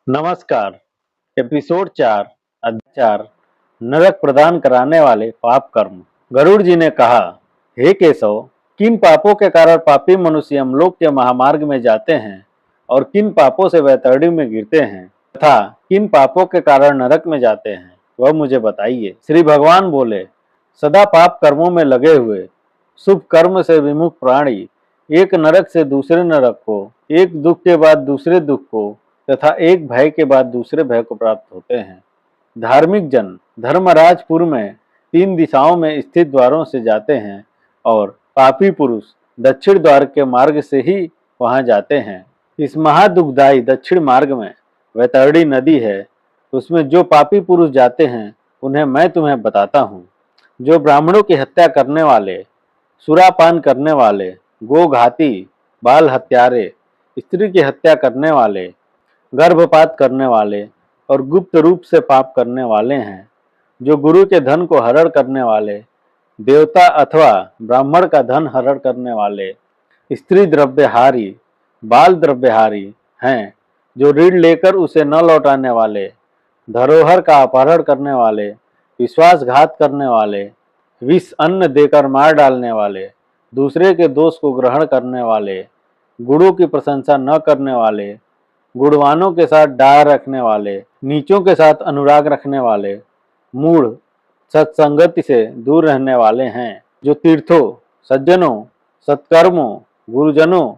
नमस्कार। एपिसोड 4 अध्याय 4 नरक प्रदान कराने वाले पाप कर्म। गरुड़ जी ने कहा, हे केशव, किन पापों के कारण पापी मनुष्य यमलोक के महामार्ग में जाते हैं और किन पापों से वैतरणी में गिरते हैं तथा किन पापों के कारण नरक में जाते हैं, वह मुझे बताइए। श्री भगवान बोले, सदा पाप कर्मों में लगे हुए शुभ कर्म से विमुख प्राणी एक नरक से दूसरे नरक को, एक दुख के बाद दूसरे दुख को तथा एक भय के बाद दूसरे भय को प्राप्त होते हैं। धार्मिक जन धर्मराजपुर में 3 दिशाओं में स्थित द्वारों से जाते हैं और पापी पुरुष दक्षिण द्वार के मार्ग से ही वहां जाते हैं। इस महादुखदायी दक्षिण मार्ग में वैतरणी नदी है। उसमें जो पापी पुरुष जाते हैं उन्हें मैं तुम्हें बताता हूँ। जो ब्राह्मणों की हत्या करने वाले, सुरापान करने वाले, गोघाती, बाल हत्यारे, स्त्री की हत्या करने वाले, गर्भपात करने वाले और गुप्त रूप से पाप करने वाले हैं। जो गुरु के धन को हरण करने वाले, देवता अथवा ब्राह्मण का धन हरण करने वाले, स्त्री द्रव्यहारी, बाल द्रव्यहारी हैं। जो ऋण लेकर उसे न लौटाने वाले, धरोहर का अपहरण करने वाले, विश्वासघात करने वाले, विष अन्न देकर मार डालने वाले, दूसरे के दोष को ग्रहण करने वाले, गुरु की प्रशंसा न करने वाले, गुणवानों के साथ डाह रखने वाले, नीचों के साथ अनुराग रखने वाले, मूढ़, सत्संगति से दूर रहने वाले हैं। जो तीर्थों, सज्जनों, सत्कर्मों, गुरुजनों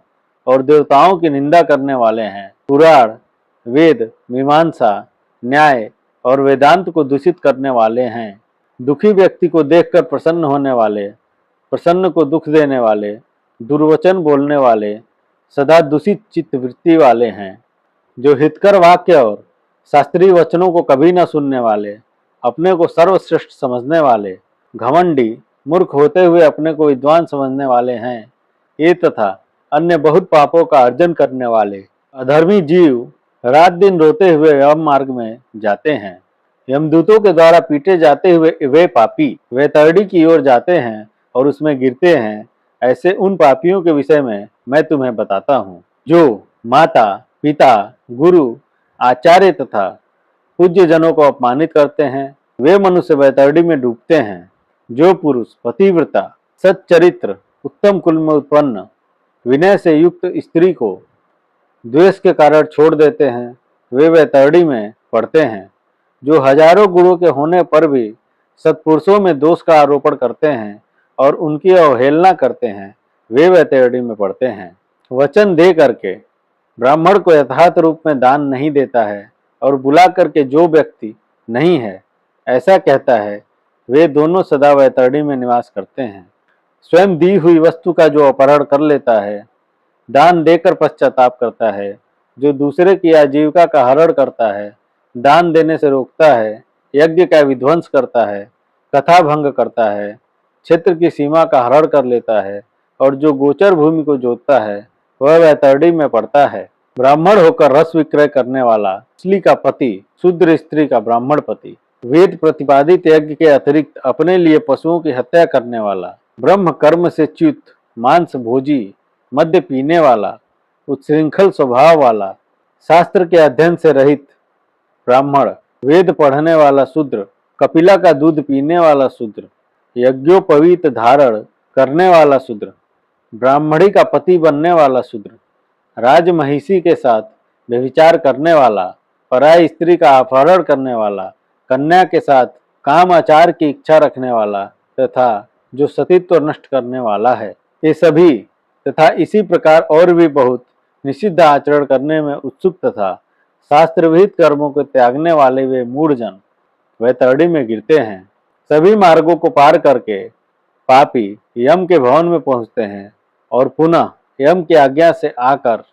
और देवताओं की निंदा करने वाले हैं। पुराण, वेद, मीमांसा, न्याय और वेदांत को दूषित करने वाले हैं। दुखी व्यक्ति को देखकर प्रसन्न होने वाले, प्रसन्न को दुख देने वाले, दुर्वचन बोलने वाले, सदा दूषित चित्तवृत्ति वाले हैं। जो हितकर वाक्य और शास्त्रीय वचनों को कभी न सुनने वाले, अपने को सर्वश्रेष्ठ समझने वाले, घमंडी, मूर्ख होते हुए अपने को विद्वान समझने वाले हैं। ये तथा अन्य बहुत पापों का अर्जन करने वाले अधर्मी जीव रात दिन रोते हुए यम मार्ग में जाते हैं। यमदूतों के द्वारा पीटे जाते हुए वे पापी वैतरणी की ओर जाते हैं और उसमें गिरते हैं। ऐसे उन पापियों के विषय में मैं तुम्हें बताता हूँ। जो माता, पिता, गुरु, आचार्य तथा पूज्य जनों को अपमानित करते हैं, वे मनुष्य वैतरणी में डूबते हैं। जो पुरुष पतिव्रता, सच्चरित्र, उत्तम कुल में उत्पन्न, विनय से युक्त स्त्री को द्वेष के कारण छोड़ देते हैं, वे वैतरणी में पड़ते हैं। जो हजारों गुणों के होने पर भी सत्पुरुषों में दोष का आरोपण करते हैं और उनकी अवहेलना करते हैं, वे वैतरणी में पड़ते हैं। वचन दे करके ब्राह्मण को यथार्थ रूप में दान नहीं देता है और बुला करके जो व्यक्ति नहीं है ऐसा कहता है, वे दोनों सदा वैतरणी में निवास करते हैं। स्वयं दी हुई वस्तु का जो अपहरण कर लेता है, दान देकर पश्चाताप करता है, जो दूसरे की आजीविका का हरण करता है, दान देने से रोकता है, यज्ञ का विध्वंस करता है, कथा भंग करता है, क्षेत्र की सीमा का हरण कर लेता है और जो गोचर भूमि को जोतता है, वह वैतरणी में पड़ता है। ब्राह्मण होकर रस विक्रय करने वाला, स्त्री का पति, शूद्र स्त्री का ब्राह्मण पति, वेद प्रतिपादित यज्ञ के अतिरिक्त अपने लिए पशुओं की हत्या करने वाला, ब्रह्म कर्म से च्युत, मांस भोजी, मद्य पीने वाला, उच्छृंखल स्वभाव वाला, शास्त्र के अध्ययन से रहित ब्राह्मण, वेद पढ़ने वाला शूद्र, कपिला का दूध पीने वाला शूद्र, यज्ञोपवीत धारण करने वाला शूद्र, ब्राह्मणी का पति बनने वाला शूद्र, राजमहिषी के साथ व्यभिचार करने वाला, पराई स्त्री का अपहरण करने वाला, कन्या के साथ काम आचार की इच्छा रखने वाला तथा जो सतीत्व नष्ट करने वाला है, ये सभी तथा इसी प्रकार और भी बहुत निषिद्ध आचरण करने में उत्सुक तथा शास्त्र विहित कर्मों को त्यागने वाले वे मूढ़ जन वैतरणी में गिरते हैं। सभी मार्गों को पार करके पापी यम के भवन में पहुंचते हैं और पुनः यम की आज्ञा से आकर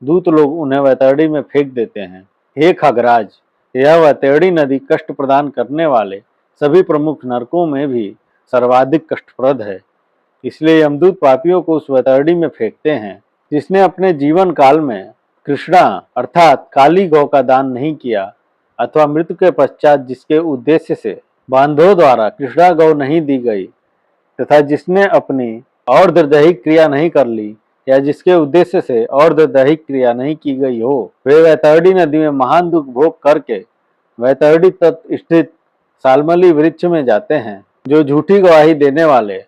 दूत लोग उन्हें वैतरणी में फेंक देते हैं। हे खगराज, यह वैतरणी नदी कष्ट प्रदान करने वाले सभी प्रमुख नरकों में भी सर्वाधिक कष्टप्रद है। इसलिए यमदूत पापियों को उस वैतरणी में फेंकते हैं। जिसने अपने जीवन काल में कृष्णा अर्थात काली गौ का दान नहीं किया अथवा मृत्यु के पश्चात जिसके उद्देश्य से बांधों द्वारा कृष्णा गौ नहीं दी गई तथा जिसने अपनी और निर्दयी क्रिया नहीं कर ली, या जिसके उद्देश्य से और दैहिक क्रिया नहीं की गई हो, वे वैतरणी नदी में महान दुख भोग करके वैतरणी तट स्थित सालमली वृक्ष में जाते हैं। जो झूठी गवाही देने वाले,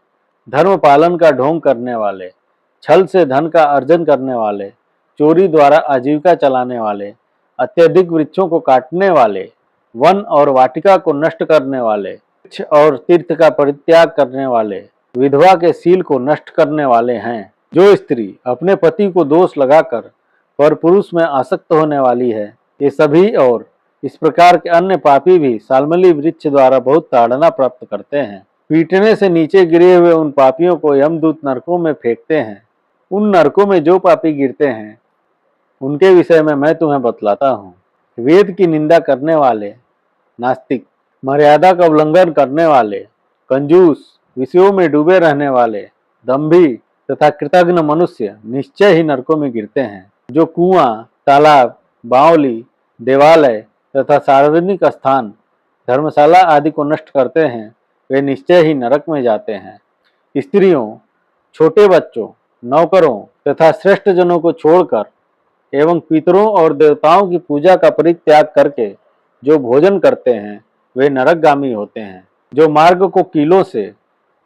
धर्म पालन का ढोंग करने वाले, छल से धन का अर्जन करने वाले, चोरी द्वारा आजीविका चलाने वाले, अत्यधिक वृक्षों को काटने वाले, वन और वाटिका को नष्ट करने वाले, वृक्ष और तीर्थ का परित्याग करने वाले, विधवा के सील को नष्ट करने वाले हैं। जो स्त्री अपने पति को दोष लगाकर पर पुरुष में आसक्त होने वाली है, ये सभी और इस प्रकार के अन्य पापी भी सालमली वृक्ष द्वारा बहुत ताड़ना प्राप्त करते हैं। पीटने से नीचे गिरे हुए उन पापियों को यमदूत नरकों में फेंकते हैं। उन नरकों में जो पापी गिरते हैं उनके विषय में मैं तुम्हें बतलाता हूँ। वेद की निंदा करने वाले, नास्तिक, मर्यादा का उल्लंघन करने वाले, कंजूस, विषयों में डूबे रहने वाले, दंभी तथा कृतघ्न मनुष्य निश्चय ही नरकों में गिरते हैं। जो कुआं, तालाब, बावली, देवालय तथा सार्वजनिक स्थान, धर्मशाला आदि को नष्ट करते हैं, वे निश्चय ही नरक में जाते हैं। स्त्रियों, छोटे बच्चों, नौकरों तथा श्रेष्ठ जनों को छोड़कर एवं पितरों और देवताओं की पूजा का परित्याग करके जो भोजन करते हैं, वे नरकगामी होते हैं। जो मार्ग को कीलों से,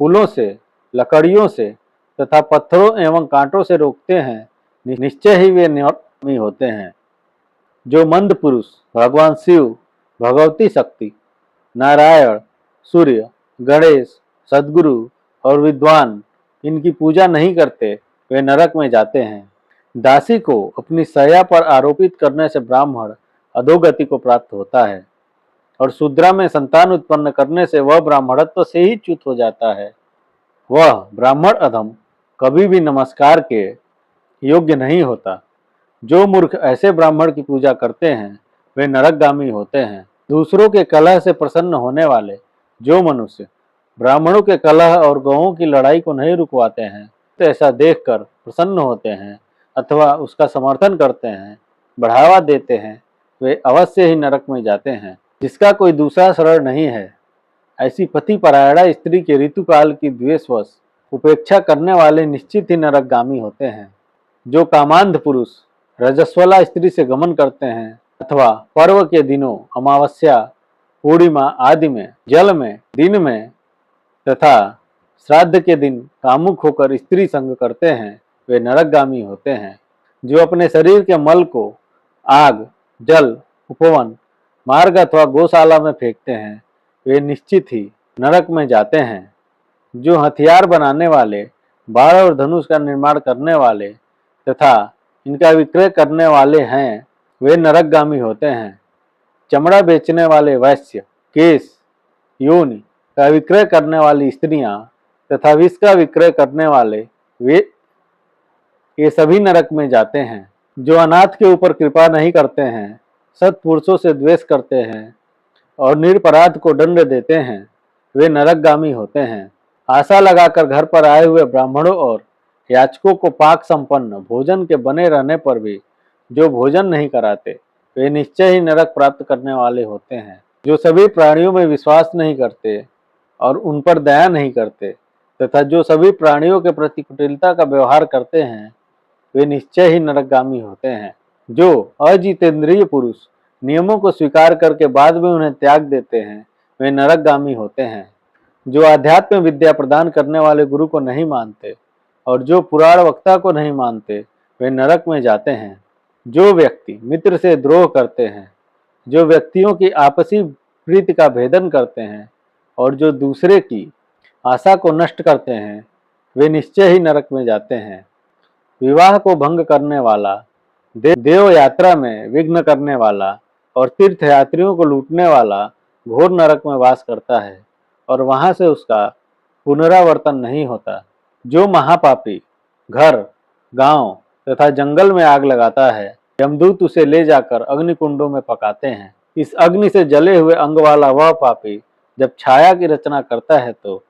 फूलों से, लकड़ियों से तथा पत्थरों एवं कांटों से रोकते हैं, निश्चय ही वे नरकगामी होते हैं। जो मंद पुरुष भगवान शिव, भगवती शक्ति, नारायण, सूर्य, गणेश, सद्गुरु और विद्वान इनकी पूजा नहीं करते, वे नरक में जाते हैं। दासी को अपनी सया पर आरोपित करने से ब्राह्मण अधोगति को प्राप्त होता है और शूद्रा में संतान उत्पन्न करने से वह ब्राह्मणत्व से ही च्युत हो जाता है। वह ब्राह्मण अधम कभी भी नमस्कार के योग्य नहीं होता। जो मूर्ख ऐसे ब्राह्मण की पूजा करते हैं, वे नरकगामी होते हैं। दूसरों के कलह से प्रसन्न होने वाले जो मनुष्य ब्राह्मणों के कलह और गौओं की लड़ाई को नहीं रुकवाते हैं, तो ऐसा देखकर प्रसन्न होते हैं अथवा उसका समर्थन करते हैं, बढ़ावा देते हैं, वे अवश्य ही नरक में जाते हैं। जिसका कोई दूसरा शरण नहीं है, ऐसी पति परायणा स्त्री के ऋतुकाल की द्वेषवश उपेक्षा करने वाले निश्चित ही नरकगामी होते हैं। जो कामांध पुरुष रजस्वला स्त्री से गमन करते हैं अथवा पर्व के दिनों अमावस्या, पूर्णिमा आदि में जल में, दिन में तथा श्राद्ध के दिन कामुक होकर स्त्री संग करते हैं, वे नरकगामी होते हैं। जो अपने शरीर के मल को आग, जल, उपवन, मार्ग अथवा गौशाला में फेंकते हैं, वे निश्चित ही नरक में जाते हैं। जो हथियार बनाने वाले, बाण और धनुष का निर्माण करने वाले तथा इनका विक्रय करने वाले हैं, वे नरकगामी होते हैं। चमड़ा बेचने वाले वैश्य, केश, योनि का विक्रय करने वाली स्त्रियां तथा विष का विक्रय करने वाले ये सभी नरक में जाते हैं। जो अनाथ के ऊपर कृपा नहीं करते हैं, सत्पुरुषों से द्वेष करते हैं और निरपराध को दंड देते हैं, वे नरकगामी होते हैं। आशा लगाकर घर पर आए हुए ब्राह्मणों और याचकों को पाक संपन्न भोजन के बने रहने पर भी जो भोजन नहीं कराते, वे निश्चय ही नरक प्राप्त करने वाले होते हैं। जो सभी प्राणियों में विश्वास नहीं करते और उन पर दया नहीं करते तथा जो सभी प्राणियों के प्रति कुटिलता का व्यवहार करते हैं, वे निश्चय ही नरकगामी होते हैं। जो अजितेंद्रिय पुरुष नियमों को स्वीकार करके बाद में उन्हें त्याग देते हैं, वे नरकगामी होते हैं। जो आध्यात्म विद्या प्रदान करने वाले गुरु को नहीं मानते और जो पुराण वक्ता को नहीं मानते, वे नरक में जाते हैं। जो व्यक्ति मित्र से द्रोह करते हैं, जो व्यक्तियों की आपसी प्रीति का भेदन करते हैं और जो दूसरे की आशा को नष्ट करते हैं, वे निश्चय ही नरक में जाते हैं। विवाह को भंग करने वाला, देव यात्रा में विघ्न करने वाला और तीर्थ यात्रियों को लूटने वाला घोर नरक में वास करता है और वहां से उसका पुनरावर्तन नहीं होता। जो महापापी घर, गांव तथा जंगल में आग लगाता है, यमदूत उसे ले जाकर अग्निकुंडों में पकाते हैं। इस अग्नि से जले हुए अंग वाला वह पापी जब छाया की रचना करता है तो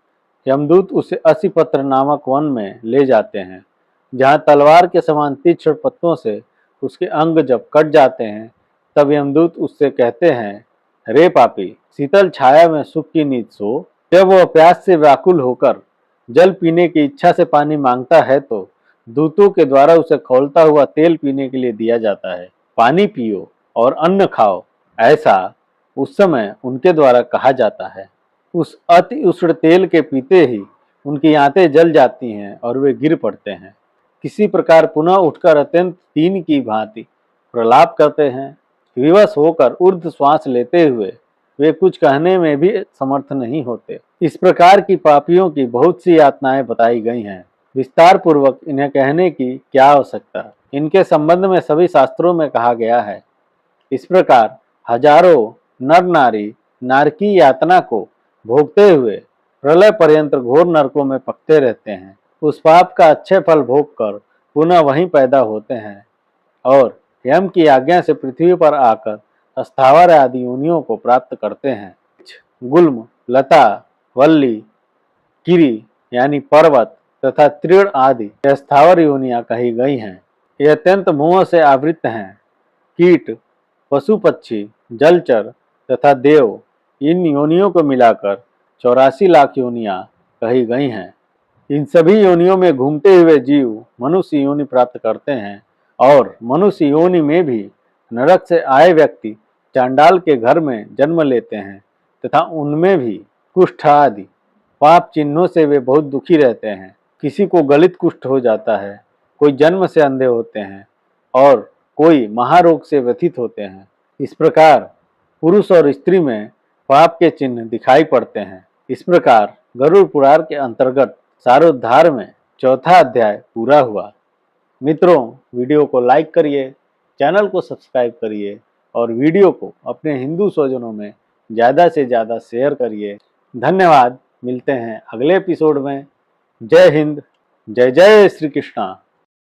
यमदूत उसे असिपत्र नामक वन में ले जाते हैं, जहाँ तलवार के समान तीक्ष्ण पत्तों से उसके अंग जब कट जाते हैं, तब यमदूत उससे कहते हैं, रे पापी, शीतल छाया में सुख की नींद सो। जब वह प्यास से व्याकुल होकर जल पीने की इच्छा से पानी मांगता है तो दूतों के द्वारा उसे खौलता हुआ तेल पीने के लिए दिया जाता है। पानी पियो और अन्न खाओ, ऐसा उस समय उनके द्वारा कहा जाता है। उस अति उष्ण तेल के पीते ही उनकी आंतें जल जाती हैं और वे गिर पड़ते हैं। किसी प्रकार पुनः उठकर अत्यंत दीन की भांति प्रलाप करते हैं। विवश होकर ऊर्ध्व श्वास लेते हुए वे कुछ कहने में भी समर्थ नहीं होते। इस प्रकार की पापियों की बहुत सी यातनाएं बताई गई हैं। विस्तार पूर्वक इन्हें कहने की क्या आवश्यकता। इनके संबंध में सभी शास्त्रों में कहा गया है। इस प्रकार हजारों नर नारी नरकी यातना को भोगते हुए प्रलय पर्यंत घोर नरकों में पकते रहते हैं। उस पाप का अच्छे फल भोग कर पुनः वहीं पैदा होते हैं और यम की आज्ञा से पृथ्वी पर आकर स्थावर आदि योनियों को प्राप्त करते हैं। गुल्म, लता, वल्ली, गिरी यानी पर्वत तथा तृण आदि स्थावर योनियां कही गई हैं। ये अत्यंत मोह से आवृत हैं। कीट, पशु पक्षी, जलचर तथा देव, इन योनियों को मिलाकर 84 लाख योनियां कही गई हैं। इन सभी योनियों में घूमते हुए जीव मनुष्य योनि प्राप्त करते हैं और मनुष्य योनि में भी नरक से आए व्यक्ति चांडाल के घर में जन्म लेते हैं तथा उनमें भी कुष्ठ आदि पाप चिन्हों से वे बहुत दुखी रहते हैं। किसी को गलित कुष्ठ हो जाता है, कोई जन्म से अंधे होते हैं और कोई महारोग से व्यथित होते हैं। इस प्रकार पुरुष और स्त्री में पाप के चिन्ह दिखाई पड़ते हैं। इस प्रकार गरुड़ पुराण के अंतर्गत सारोद्धार में चौथा अध्याय पूरा हुआ। मित्रों, वीडियो को लाइक करिए, चैनल को सब्सक्राइब करिए और वीडियो को अपने हिंदू स्वजनों में ज़्यादा से ज़्यादा शेयर करिए। धन्यवाद। मिलते हैं अगले एपिसोड में। जय हिंद, जय जय श्री कृष्णा।